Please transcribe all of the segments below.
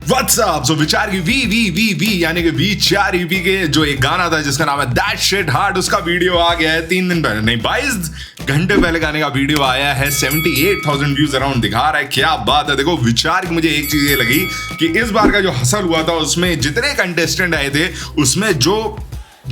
WhatsApp सो विचार की we यानी कि विचार ईपी के जो एक गाना था जिसका नाम है दैट शिट हार्ड, उसका वीडियो आ गया है 3 दिन पहले, नहीं 22 घंटे पहले गाने का वीडियो आया है। 78,000 व्यूज अराउंड दिखा रहा है। क्या बात है। देखो विचार की मुझे एक चीज ये लगी कि इस बार का जो हसल हुआ था उसमें जितने कंटेस्टेंट आए थे उसमें जो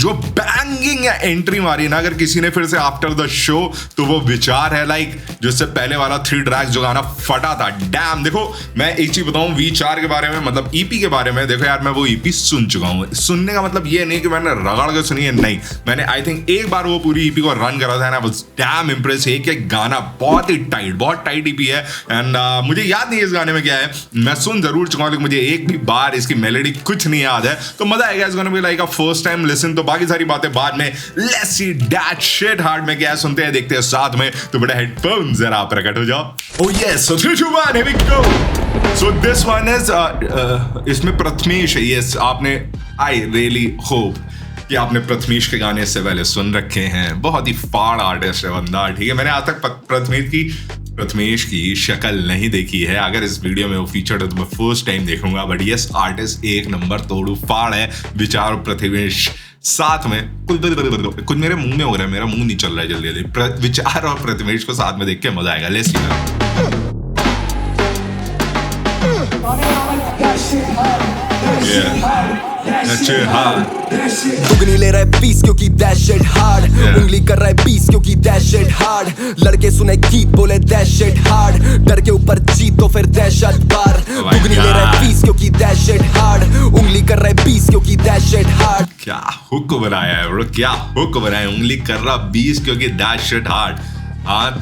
बैंगिंग एंट्री मारी ना अगर किसी ने फिर से आफ्टर द शो तो वो विचार है। लाइक जो इससे पहले वाला 3 ट्रैक्स जो गाना फटा था, डैम। देखो मैं एक चीज बताऊं विचार के बारे में, मतलब ईपी के बारे में। देखो यार मैं वो ईपी सुन चुका हूं। सुनने का मतलब ये नहीं कि मैंने रगड़ के सुनी है, नहीं, मैंने आई थिंक एक बार वो पूरी ईपी को रन करा था ना, बस डैम इंप्रेस। एक गाना बहुत ही बहुत टाइट ईपी है। एंड मुझे याद नहीं इस गाने में क्या है, मैं सुन जरूर चुका हूं लेकिन मुझे एक भी बार इसकी मेलोडी कुछ नहीं याद है। तो मजा आएगा इस गाने में, like a first time listen. तो बाकी सारी बातें बाद में। Let's see that shit hard में क्या सुनते हैं, देखते हैं साथ में। तो बड़ा हेडफोन जरा प्रकट हो जाओ। Oh yes, so 3 2 1 here we go. So this one is इसमें प्रथमेश है। यस, आपने आई रियली होप कि आपने प्रथमेश के गाने इससे पहले सुन रखे हैं। बहुत ही फाड़ आर्टिस्ट है बंदा, ठीक है। मैंने आज तक प्रथमेश की शक्ल नहीं देखी है। अगर इस वीडियो में वो फीचर्ड है तो मैं फर्स्ट टाइम देखूंगा। बट यस, आर्टिस्ट एक नंबर तोड़ू फाड़ है। विचार और प्रथमेश साथ में कुछ मेरे मुंह में हो रहा है, मेरा मुंह नहीं चल रहा है जल्दी। विचार और प्रथमेश को साथ में देख के मजा आएगा। लेट्स दुगनी ले रहा है पीस क्योंकि दैट शिट हार्ड, उंगली कर रहा है पीस क्योंकि दैट शिट हार्ड। लड़के सुने गीत बोले दैट शिट हार्ड, डर के ऊपर जीत तो फिर दहशत बार। दुगनी ले रहा है पीस क्योंकि दैट शिट हार्ड, उंगली कर रहा है पीस क्योंकि दैट शिट हार्ड। क्या हुक बनाया है ब्रो, क्या हुक बनाया है। उंगली कर रहा 20 क्योंकि दैट शिट हार्ड। हाँ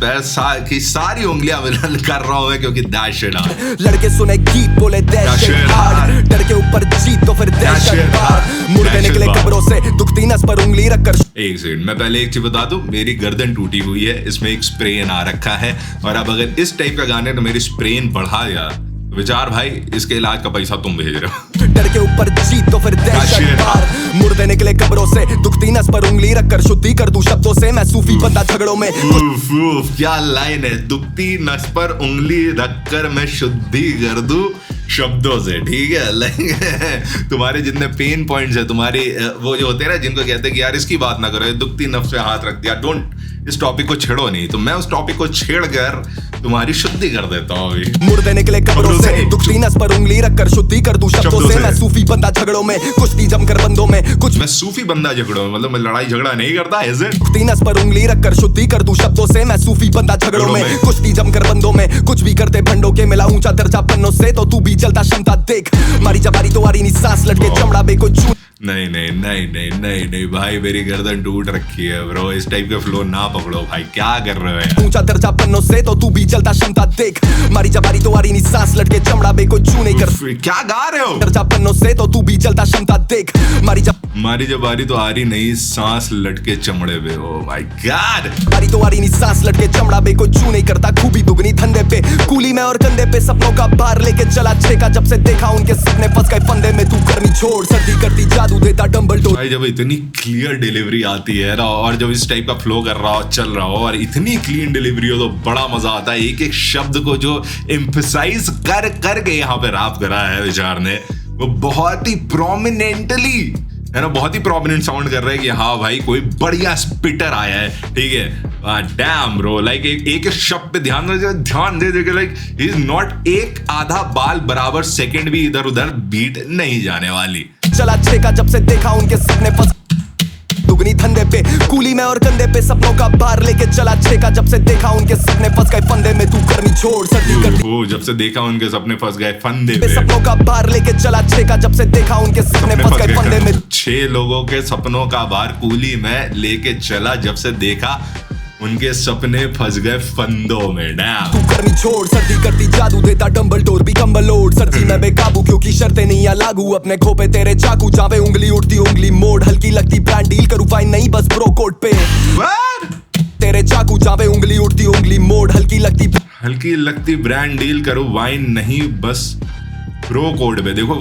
की सारी उंगलियां कर रहा हूं मैं क्योंकि दैट शिट हार्ड। लड़के सुने गीत बोले दैट शिट हार्ड, डर के ऊपर जीत तो फिर दहशत बार। मुर्दे निकले कब्रों से दुखती नस पर उंगली रखकर। एक सेकंड, मैं पहले एक चीज बता दूं, मेरी गर्दन टूटी हुई है, इसमें एक स्प्रेन आ रखा है। और अब अगर इस टाइप का गाने तो मेरी स्प्रेन बढ़ा दिया। विचार भाई, इसके इलाज का पैसा तुम भेज रहे हो। डर के ऊपर जीत तो फिर दहशत बार। मुर्दे निकले कब्रों से दुखती नस पर उंगली रखकर शुद्धि कर दूं शब्दों से मैं सूफी बंदा झगड़ों में। क्या लाइन है, दुखती नस पर उंगली रखकर मैं शुद्धि कर दूं शब्दों से, ठीक है। तुम्हारे जितने पेन पॉइंट्स है, तुम्हारे वो जो होते हैं ना जिनको कहते हैं कि यार इसकी बात ना करो, दुखती नस पे हाथ रख दिया, डोंट, इस टॉपिक को छेड़ो नहीं। तो मैं उस टॉपिक को छेड़कर तुम्हारी शुद्धि कर देता हूँ अभी। मुर्दे निकले कब्रों से दुखती नस पर उंगली रखकर शुद्धि कर दूं शब्दों से मैं सूफी बंदा झगड़ों में, कुश्ती जमकर बंदों में कुछ। मैं सूफी बंदा झगड़ों में मतलब मैं लड़ाई झगड़ा नहीं करता। Is it? दुखती नस पर उंगली रखकर शुद्धि कर दूं शब्दों से मैं सूफी बंदा झगड़ों में, कुश्ती जमकर बंदों में कुछ भी करते भंडों के। मिला ऊंचा दर्जा पन्नों से तो तू भी जलता क्षमता देख। मारी जबारी तो आरी नी सांस लटके चमड़ा बे को छू। नहीं भाई, मेरी गर्दन टूट रखी है ब्रो। इस टाइप का फ्लो ना पकड़ो भाई, क्या कर रहे हो यार। ऊंचा दर्जा पन्नों से तो तू भी जलता क्षमता देख। मारी जबारी तो आरी नी सांस लटके चमड़ा बे को छू नहीं कर। क्या गा रहे हो? दर्जा पन्नों से तो तू भी जलता क्षमता देख। मारी जबारी तो आ रही नहीं सांस लटके चमड़े पे। ओ माय गॉड, मारी तो आ रही नहीं सांस लटके चमड़ा बे को छू नहीं करता। खूबी दुगनी धंधे पे कूली में और कंधे पे सपनों का भार लेके चला छेका। जब से देखा उनके सपने फंस गए फंदे में, तू करनी छोड़ सर्दी करती जादू देता डंबलडोर। भाई जब इतनी क्लियर डिलीवरी आती है ना और जब इस टाइप का फ्लो कर रहा हो, चल रहा हो और इतनी क्लीन डिलीवरी हो तो बड़ा मजा आता है। एक एक शब्द को जो एम्फसाइज कर करके यहाँ पे रैप करा है विचार ने, वो बहुत ही प्रोमिनेंटली है ना, बहुत ही प्रोमिनेंट साउंड कर रहा है कि हाँ भाई कोई बढ़िया स्पिटर आया है, ठीक है। डैम ब्रो, लाइक एक शब्द पे ध्यान दे लाइक इज नॉट एक आधा बाल बराबर सेकंड भी इधर उधर बीट नहीं जाने वाली। चला छेका जब से देखा उनके सपने फंस दुगनी धंधे पे कूली में और कंधे पे सपनों का भार लेके चला छेका। जब से देखा उनके सपने फंस गए फंदे में, तू करनी छोड़ सर्दी करती। जब से देखा उनके सपने फंस गए फंदे में, सपनों का भार लेके चला छेका। जब से देखा उनके सपने फंस गए फंदे में। 6 लोगों के सपनों का भार कूली में लेके चला, जब से देखा उनके सपने फंस गए फंदों में। डैम, तू करनी छोड़ सर्दी करती जादू देता डंबलडोर भी कंबल ओढ़। सर्दी में बेकाबू क्योंकि शर्तें नहीं लागू। अपने खोपे तेरे चाकू जावे उंगली उठती उंगली मोड़। हल्की लगती ब्रांड डील करूं फाइन नहीं बस ब्रो कोड पे। तेरे चाकू जावे उंगली उठती उंगली मोड़। हल्की लगती ब्रांड डील करूं वाइन नहीं बस ब्रो कोड पे। देखो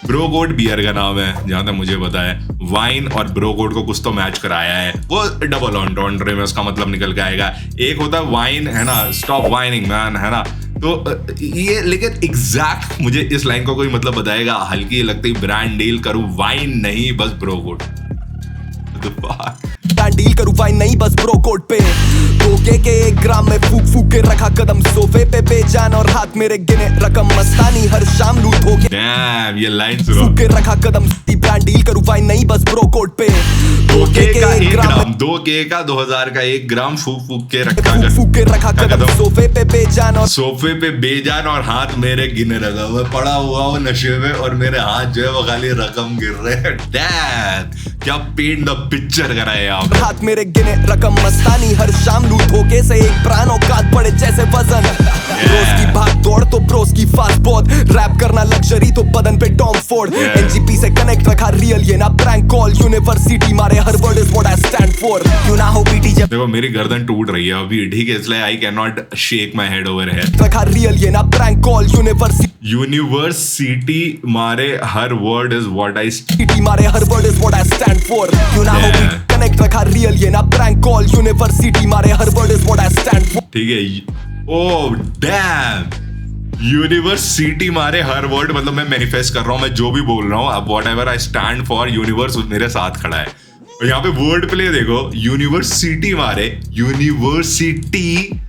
ब्रो कोड बियर का नाम है जहां तक मुझे पता है। वाइन और ब्रो कोड को कुछ तो मैच कराया है, वो डबल ऑन्ट्रे में उसका मतलब निकल के आएगा। एक होता है वाइन है ना, स्टॉप वाइनिंग मैन है ना, तो ये लेकिन एग्जैक्ट मुझे इस लाइन का कोई मतलब बताएगा? हल्की लगती ब्रांड डील करूं वाइन नहीं बस ब्रो कोड। डील करूं वाइन नहीं बस ब्रो कोड पे। धोखे के 1 ग्राम में फूक फूक के रखा कदम सोफे पे बेजान और हाथ मेरे गिने रकम मस्तानी हर शाम लूट होके। डैम ये लाइन सुनो। फूक के रखा कदम ब्रांड डील करूं वाइन नहीं बस ब्रो कोड पे। धोखे का 1 ग्राम 2K का 2000 का 1 ग्राम फूक फूक के रखा कदम सोफे पे बेजान और हाथ मेरे गिने रखा हुआ पड़ा हुआ वो नशे में और मेरे हाथ जो है वो खाली रकम गिर रहे हैं। डैम क्या पेंट द पिक्चर करा है आप। हाथ मेरे गिने रकम मस्तानी हर शाम लूट धोखे से एक प्राण औकात पड़े जैसे वजन। रोज की भाग दौड़ तो ब्रोस की फास्ट बहुत रैप करना लग्जरी तो बदन पे टॉम फोर्ड। एनजीपी से कनेक्ट रखा रियल ये ना प्रैंक कॉल यूनिवर्सिटी मारे हर word is what I stand for. क्यों ना हो बीटी जब देखो मेरी गर्दन टूट रही है अभी ठीक है इसलिए I can not shake my head over here. रखा रियल ये ना प्रैंक कॉल यूनिवर्सिटी मारे हर वर्ड इज व्हाट आई मारे हर word is what I stand for. क्यों ना हो कनेक्ट रखा रियल ये ना प्रैंक कॉल यूनिवर्सिटी मारे हर word is what I stand for. ठीक है ओ डैम यूनिवर्सिटी मारे हर वर्ड मतलब मैं मैनिफेस्ट कर रहा हूँ मैं जो भी बोल रहा हूँ अब what ever I stand for universe मेरे साथ खड़ा है। और यहाँ पे वर्ड प्ले देखो यूनिवर्सिटी मारे university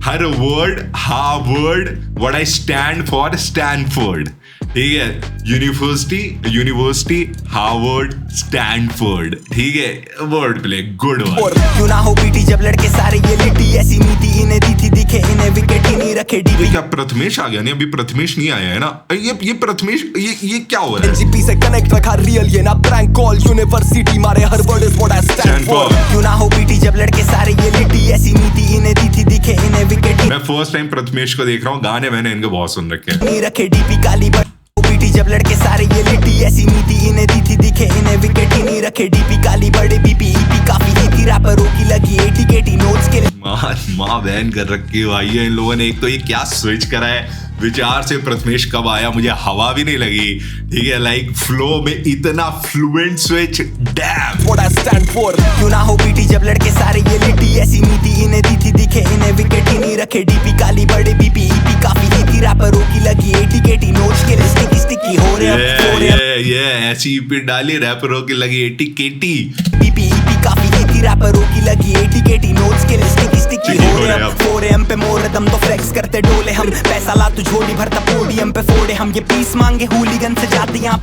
her word Harvard what I stand for Stanford. ठीक है यूनिवर्सिटी हार्वर्ड स्टैनफोर्ड। ठीक है वर्ड प्ले गुड वन। क्यों ना हो बीटी जब लड़के सारे ये लिटी ऐसी नीति इन्हें दी थी दिखे इन्हें विकेट ही नहीं रखे डीपी। क्या प्रथमेश आ गया? नहीं अभी प्रथमेश नहीं आया है ना। ये प्रथमेश ये क्या हो रहा है? एनजीपी से कनेक्ट रखा रियल ये ना प्रैंक कॉल यूनिवर्सिटी मारे हर word is what I stand for. क्यों ना हो बीटी जब लड़के सारे ये लिटी ऐसी नीति इन्हें दी थी दिखे इन्हें विकेट। मैं फर्स्ट टाइम प्रथमेश को देख रहा हूँ गाने मैंने इनके बहुत सुन रखे हैं। नहीं रखे डीपी काली बीटी जब लड़के सारे ये लिटी ऐसी नीति इन्हें दी थी दिखे इन्हें विकेट ही नहीं रखे डीपी काली बड़े बीपी ईपी काफी ही थी रैपरों की लगी एटीकेटी नोट्स के लिए माँ बहन कर रखी भाई है इन लोगों ने। एक तो ये क्या स्विच करा है विचार से प्रथमेश कब आया मुझे हवा भी नहीं लगी। ठीक है लाइक फ्लो में इतना fluent switch dam what I stand for. क्यों ना हो बीटी जब लड़के सारे ये लिटी ऐसी नीति इन्हें दी थी दिखे इन्हें विकेट ही नहीं रखे डीपी काली बड़े बीपी ईपी काफी ही थी रैपरों की लगी एटीकेटी नोट्स के लिए स्टिकी हो रहे ये ऐसी ईपी डाली रैपरों की लगी एटीकेटी बीपी ईपी काफी ही थी रैपरों की लगी एटीकेटी नोट्स के लिए स्टिकी हो रहे हैं 4am पे मोर दम तो फ्लेक्स करते डोले हम पैसा ला तू झोली भरता पोडियम पे फोड़े हम ये पीस मांगे हूलीगन से जाते यहाँ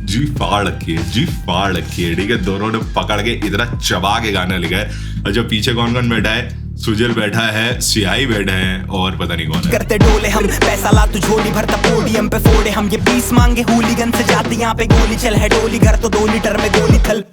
जी फाड़ रखी है। ठीक है दोनों ने पकड़ के इतना चबा के गाना लिखा है। अच्छा पीछे कौन कौन बैठा है? सुजल बैठा है सियाही बैठा है और पता नहीं कौन है। करते डोले हम पैसा ला तू झोली भरता पोडियम पे फोड़े हम ये पीस मांगे हूलीगन से जाते यहाँ पे गोली चल है डोली घर तो 2 लीटर में गोली थल।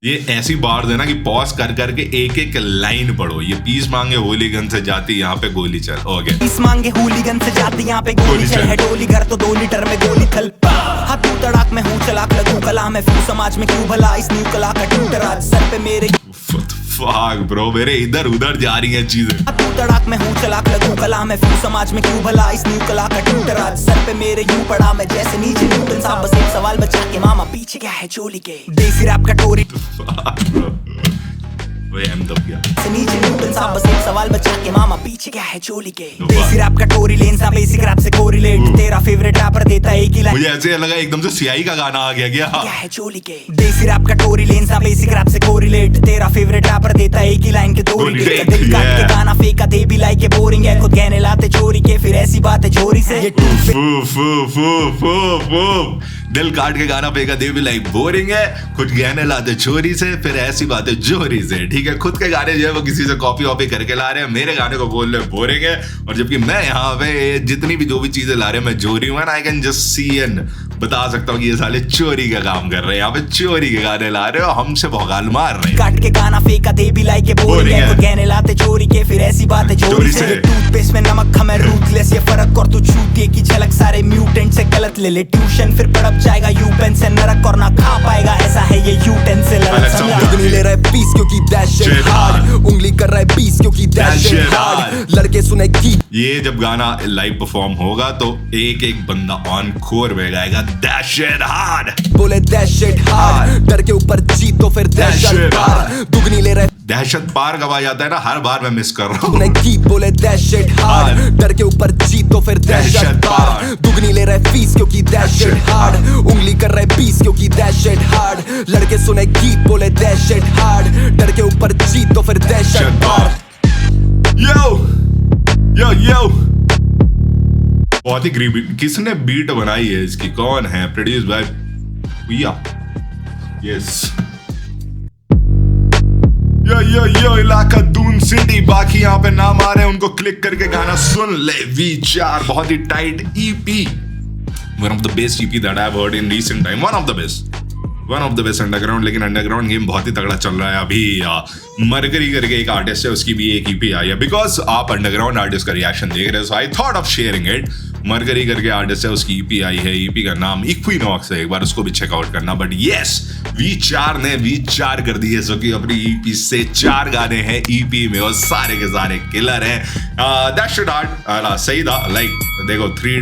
ये ऐसी बार देना कि पॉज कर करके एक एक लाइन पढ़ो। ये पीस मांगे होलीगन से जाती यहाँ पे गोली चल ओके पीस मांगे हूलीगन से जाती यहाँ पे गोली चल है डोली घर तो 2 लीटर में गोली थल। हाथ तड़ाक में हूँ चलाक लगू कला में फ्यू समाज में क्यों भला इस न्यू कला का ट्यूटर आज सर पे मेरे फक ब्रो मेरे इधर उधर जा रही हैं चीजें। तू तड़ाक में हूँ चलाक लगू कला में फ्यू समाज में क्यों भला इस न्यू कला का ट्यूटर आज सर पे मेरे यूं पड़ा मैं जैसे नीचे न्यूटन साहब बस एक सवाल बचा के मामा पीछे क्या है चोली के देसी रैप कटोरी नीचे न्यूटन साहब बस एक सवाल बचा के मामा पीछे क्या है चोली के देसी रैप कटोरी लेन सा बेसिक रैप से कोरिलेट तेरा फेवरेट रैपर देता एक ही लाइन। मुझे ऐसे लगा एकदम से सियाही का गाना आ गया क्या है चोली के देसी रैप कटोरी लेन सा बेसिक रैप से कोरिलेट तेरा फेवरेट रैपर देता एक ही लाइन के दो दिल काट के गाना फेंका दे भी लाइक के बोरिंग है खुद कहने लाते चोरी के फिर ऐसी बात है चोरी से दिल काट के गाना फेंका दे भी लाइक बोरिंग है खुद कहने लाते चोरी से फिर ऐसी बातें जोरी से। ठीक है खुद के गाने जो है वो किसी से कॉपी वॉपी करके ला रहे हैं मेरे गाने को बोल रहे बोरिंग है और जबकि मैं यहाँ पे जितनी भी जो भी चीजें ला रहे हैं मैं जोरी हूँ आई कैन जस्ट सी एन बता सकता हूँ कि ये साले चोरी का काम कर रहे हैं यहाँ पे चोरी के गाने ला रहे हो हमसे भौकाल मार रहे हैं। काट के गाना फेंका दे भी लाइक के बोरिंग है खुद कहने लाते चोरी के फिर ऐसी बात है चोरी से। टूथपेस्ट में नमक हमें रूथलेस ये फर्क और तू चूतिए की झलक सारे म्यूटेंट से गलत ले ट्यूशन फिर पड़प जाएगा यू पेन से नरक और ना खा पाएगा ऐसा है ये यू टेन से दुगनी ले रहे पीस क्योंकि दैश शिट हार्ड उंगली कर रहे पीस क्योंकि दैश शिट हार्ड लड़के सुने की ये जब गाना लाइव परफॉर्म होगा तो एक एक बंदा ऑन कोर में गाएगा दैश शिट हार्ड बोले दैश शिट हार्ड डर के ऊपर जीत तो फिर दैश शिट हार्ड दुगनी ले रहे दहशत पार कब आ जाता है ना, हर बार मैं मिस कर रहा हूँ। तूने गीत बोले दहशत हार्ड, डर के ऊपर जीत तो फिर दहशत पार। दुगनी ले रहे फीस क्योंकि दहशत हार्ड, उंगली कर रहे 20 क्योंकि दहशत हार्ड। लड़के सुने गीत बोले दहशत हार्ड, डर के ऊपर जीत तो फिर दहशत पार। यो यो यो, बहुत ही ग्रीबी। किसने बीट बनाई है इसकी, कौन है? प्रोड्यूस बाय भैया, यस। यो इलाका दून सिटी, बाकी यहाँ पे नाम आ रहे हैं, उनको क्लिक करके गाना सुन ले। V4 बहुत ही tight EP, one of the best EP that I have heard in recent time, one of the best underground. लेकिन अंडरग्राउंड गेम बहुत ही तगड़ा चल रहा है अभी। मरकरी करके एक आर्टिस्ट है, उसकी भी एक EP आई है। बिकॉज आप अंडरग्राउंड आर्टिस्ट का रिएक्शन देख रहे हो, so I thought of sharing it. Mercury करके आर्टिस्ट है, उसकी EP आई है। EP का नाम इक्विनॉक्स है, एक बार उसको भी चेकआउट करना। बट यस, V4 ने V4 कर दी है, जो कि अपनी EP से 4 गाने हैं EP में, और सारे के सारे किलर हैं। दैट शुड हार्ड, सही था। लाइक देखो, थ्री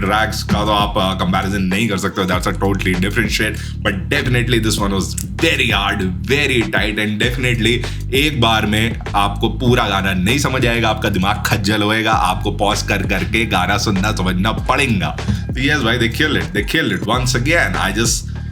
ट्रैक्स का तो आप कंपैरिजन नहीं कर सकते, that's a totally different shit. But definitely this one was very hard, very tight, and definitely एक बार में आपको पूरा गाना नहीं समझ आएगा, आपका दिमाग खज्जल होएगा, आपको पॉज कर करके गाना सुनना समझना पड़ेगा। तो यस भाई, they killed it once again।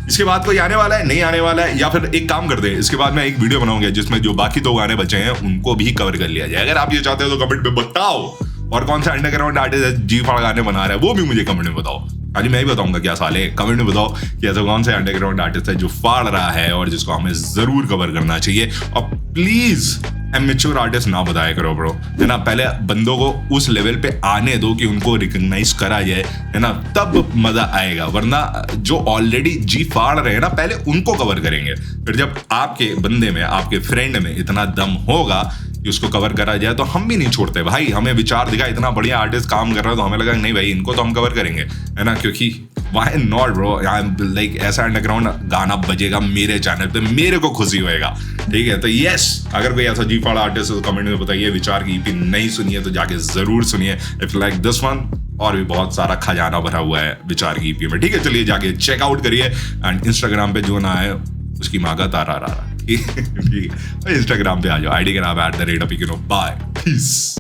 इसके बाद कोई आने वाला है, नहीं आने वाला है, या फिर एक काम कर दे, इसके बाद मैं एक वीडियो बनाऊंगा जिसमें जो बाकी 2 गाने बचे हैं उनको भी कवर कर लिया जाए। अगर आप ये चाहते हो तो कमेंट में बताओ, और कौन सा अंडरग्राउंड आर्टिस्ट है G4 गाने बना रहा है वो भी मुझे कमेंट में बताओ। खाली मैं ही बताऊंगा क्या साले, कमेंट में बताओ कि ऐसा कौन सा अंडरग्राउंड आर्टिस्ट है जो फाड़ रहा है और जिसको हमें जरूर कवर करना चाहिए। और प्लीज एमेच्योर आर्टिस्ट ना बताया करो ब्रो, है ना। पहले बंदों को उस लेवल पे आने दो कि उनको रिकॉग्नाइज करा जाए, है ना, तब मजा आएगा। वरना जो ऑलरेडी जी फाड़ रहे हैं ना, पहले उनको कवर करेंगे, फिर जब आपके बंदे में, आपके फ्रेंड में इतना दम होगा कि उसको कवर करा जाए तो हम भी नहीं छोड़ते भाई। हमें विचार दिखा इतना बढ़िया आर्टिस्ट काम कर रहा है तो हमें लगा नहीं भाई इनको तो हम कवर करेंगे, है ना। क्योंकि व्हाई नॉट ब्रो, लाइक ऐसा अंडरग्राउंड गाना बजेगा मेरे चैनल पे, मेरे को खुशी होएगा, ठीक है। तो यस, अगर कोई ऐसा G4 आर्टिस्ट है तो कमेंट में बताइए। विचार की EP नहीं सुनिए तो जाके जरूर सुनिए, इफ लाइक दिस वन। और भी बहुत सारा खजाना भरा हुआ है विचार की EP में, ठीक है। चलिए जाके चेकआउट करिए। एंड इंस्टाग्राम पे जो ना है उसकी माँ का तारा, ठीक है। इंस्टाग्राम पे आ जाओ, ID का नाम @apikino। Bye, piece.